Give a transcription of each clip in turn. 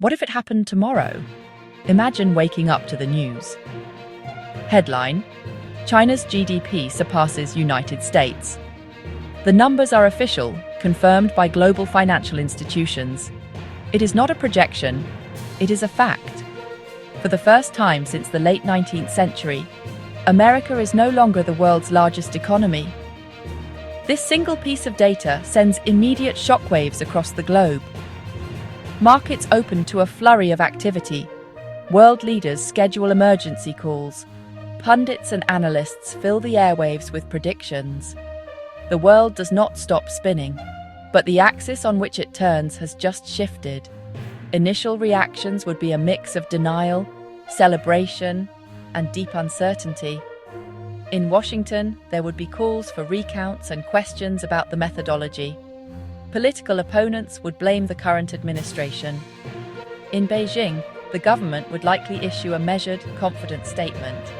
What if it happened tomorrow? Imagine waking up to the news. Headline: China's GDP surpasses United States. The numbers are official, confirmed by global financial institutions. It is not a projection, it is a fact. For the first time since the late 19th century, America is no longer the world's largest economy. This single piece of data sends immediate shockwaves across the globe. Markets open to a flurry of activity. World leaders schedule emergency calls. Pundits and analysts fill the airwaves with predictions. The world does not stop spinning, but the axis on which it turns has just shifted. Initial reactions would be a mix of denial, celebration, and deep uncertainty. In Washington, there would be calls for recounts and questions about the methodology. Political opponents would blame the current administration. In Beijing, the government would likely issue a measured, confident statement.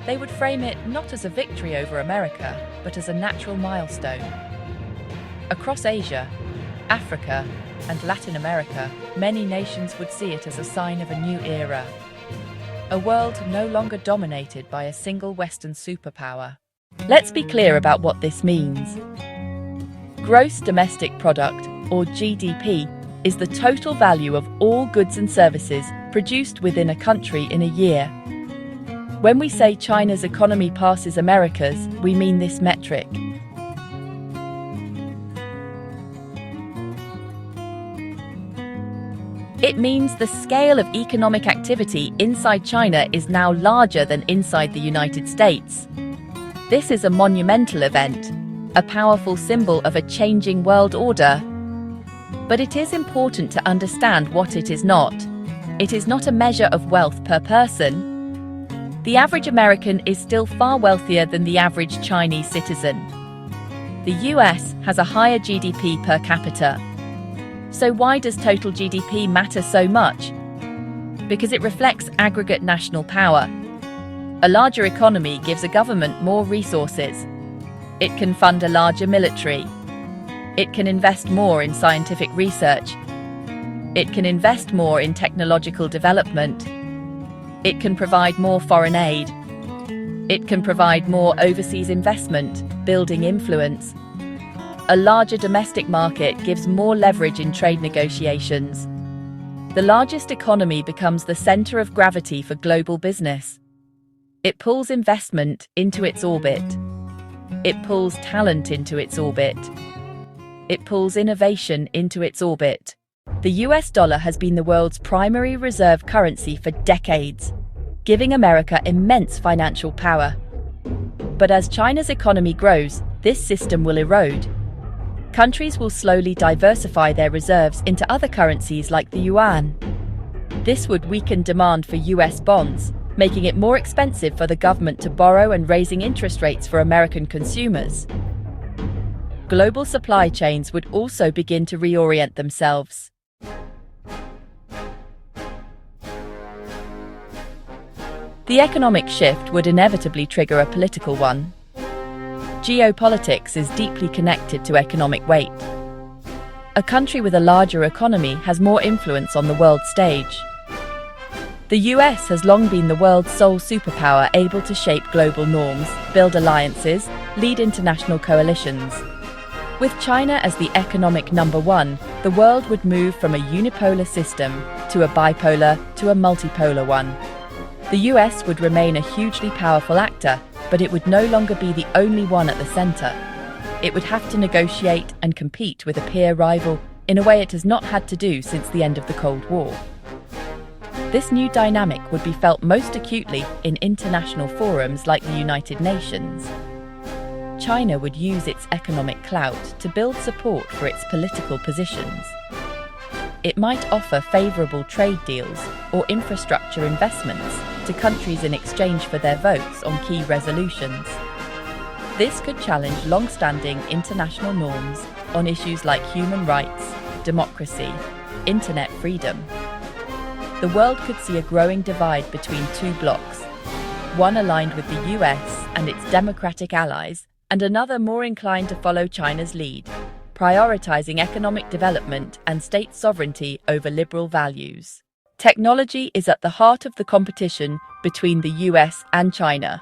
They would frame it not as a victory over America, but as a natural milestone. Across Asia, Africa, and Latin America, many nations would see it as a sign of a new era. A world no longer dominated by a single Western superpower. Let's be clear about what this means. Gross domestic product, or GDP, is the total value of all goods and services produced within a country in a year. When we say China's economy passes America's, we mean this metric. It means the scale of economic activity inside China is now larger than inside the United States. This is a monumental event, a powerful symbol of a changing world order. But it is important to understand what it is not. It is not a measure of wealth per person. The average American is still far wealthier than the average Chinese citizen. The US has a higher GDP per capita. So why does total GDP matter so much? Because it reflects aggregate national power. A larger economy gives a government more resources. It can fund a larger military. It can invest more in scientific research. It can invest more in technological development. It can provide more foreign aid. It can provide more overseas investment, building influence. A larger domestic market gives more leverage in trade negotiations. The largest economy becomes the center of gravity for global business. It pulls investment into its orbit. It pulls talent into its orbit. It pulls innovation into its orbit. The US dollar has been the world's primary reserve currency for decades, giving America immense financial power. But as China's economy grows, this system will erode. Countries will slowly diversify their reserves into other currencies like the yuan. This would weaken demand for US bonds, making it more expensive for the government to borrow and raising interest rates for American consumers. Global supply chains would also begin to reorient themselves. The economic shift would inevitably trigger a political one. Geopolitics is deeply connected to economic weight. A country with a larger economy has more influence on the world stage. The US has long been the world's sole superpower, able to shape global norms, build alliances, lead international coalitions. With China as the economic number one, the world would move from a unipolar system to a bipolar to a multipolar one. The US would remain a hugely powerful actor, but it would no longer be the only one at the center. It would have to negotiate and compete with a peer rival in a way it has not had to do since the end of the Cold War. This new dynamic would be felt most acutely in international forums like the United Nations. China would use its economic clout to build support for its political positions. It might offer favorable trade deals or infrastructure investments to countries in exchange for their votes on key resolutions. This could challenge long-standing international norms on issues like human rights, democracy, internet freedom. The world could see a growing divide between two blocs, one aligned with the US and its democratic allies, and another more inclined to follow China's lead. prioritizing economic development and state sovereignty over liberal values. Technology is at the heart of the competition between the US and China.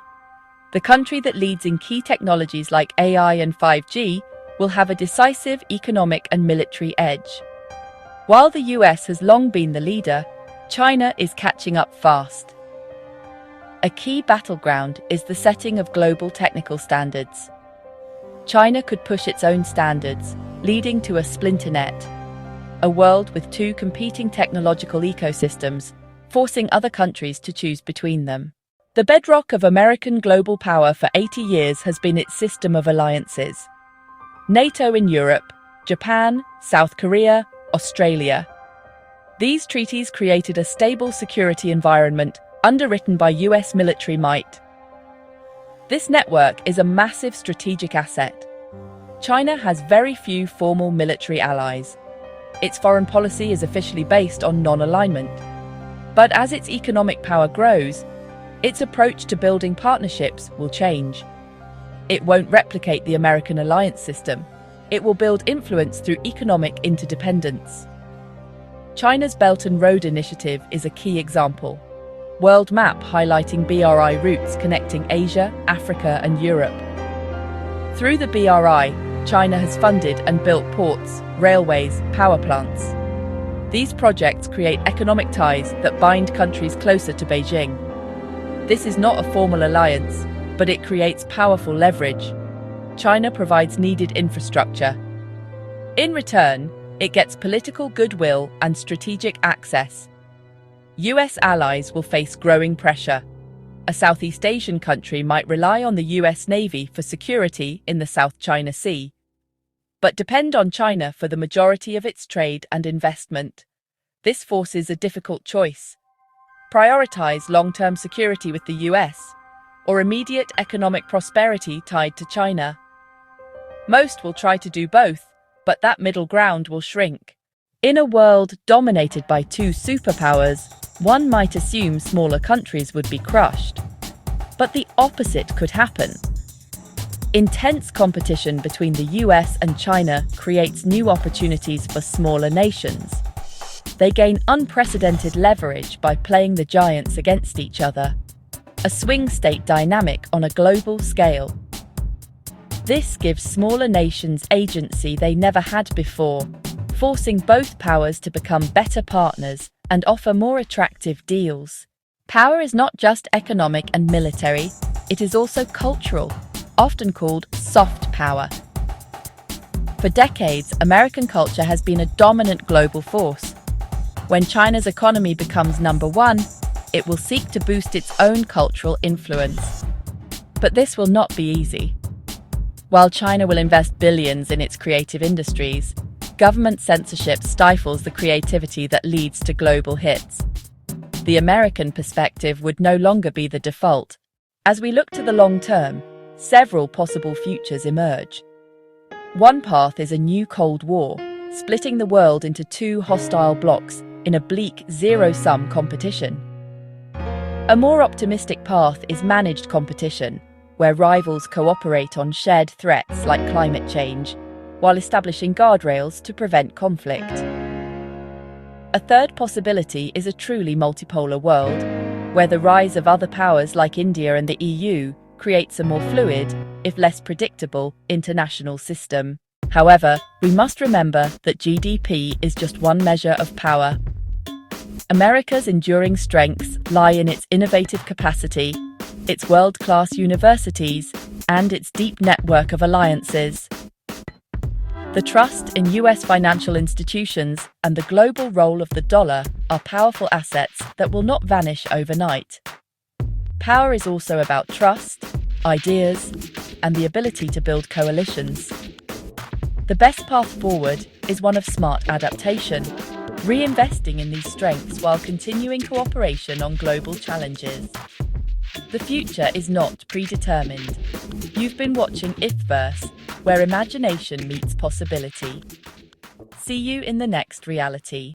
The country that leads in key technologies like AI and 5G will have a decisive economic and military edge. While the US has long been the leader, China is catching up fast. A key battleground is the setting of global technical standards. China could push its own standards, leading to a splinter net, a world with two competing technological ecosystems, forcing other countries to choose between them. The bedrock of American global power for 80 years has been its system of alliances. NATO in Europe, Japan, South Korea, Australia. These treaties created a stable security environment underwritten by US military might. This network is a massive strategic asset. China has very few formal military allies. Its foreign policy is officially based on non-alignment. But as its economic power grows, its approach to building partnerships will change. It won't replicate the American alliance system. It will build influence through economic interdependence. China's Belt and Road Initiative is a key example. World map highlighting BRI routes connecting Asia, Africa, and Europe. Through the BRI, China has funded and built ports, railways, power plants. These projects create economic ties that bind countries closer to Beijing. This is not a formal alliance, but it creates powerful leverage. China provides needed infrastructure. In return, it gets political goodwill and strategic access. US allies will face growing pressure. A Southeast Asian country might rely on the US Navy for security in the South China Sea, but depend on China for the majority of its trade and investment. This forces a difficult choice. Prioritize long-term security with the US, or immediate economic prosperity tied to China. Most will try to do both, but that middle ground will shrink. In a world dominated by two superpowers, one might assume smaller countries would be crushed. But the opposite could happen. Intense competition between the US and China creates new opportunities for smaller nations. They gain unprecedented leverage by playing the giants against each other, a swing state dynamic on a global scale. This gives smaller nations agency they never had before, forcing both powers to become better partners and offer more attractive deals. Power is not just economic and military, it is also cultural, often called soft power. For decades, American culture has been a dominant global force. When China's economy becomes number one, it will seek to boost its own cultural influence. But this will not be easy. While China will invest billions in its creative industries, government censorship stifles the creativity that leads to global hits. The American perspective would no longer be the default. As we look to the long term, several possible futures emerge. One path is a new Cold War, splitting the world into two hostile blocs in a bleak zero-sum competition. A more optimistic path is managed competition, where rivals cooperate on shared threats like climate change, while establishing guardrails to prevent conflict. A third possibility is a truly multipolar world, where the rise of other powers like India and the EU creates a more fluid, if less predictable, international system. However, we must remember that GDP is just one measure of power. America's enduring strengths lie in its innovative capacity, its world-class universities, and its deep network of alliances. The trust in US financial institutions and the global role of the dollar are powerful assets that will not vanish overnight. Power is also about trust, ideas, and the ability to build coalitions. The best path forward is one of smart adaptation, reinvesting in these strengths while continuing cooperation on global challenges. The future is not predetermined. You've been watching IfVerse, where imagination meets possibility. See you in the next reality.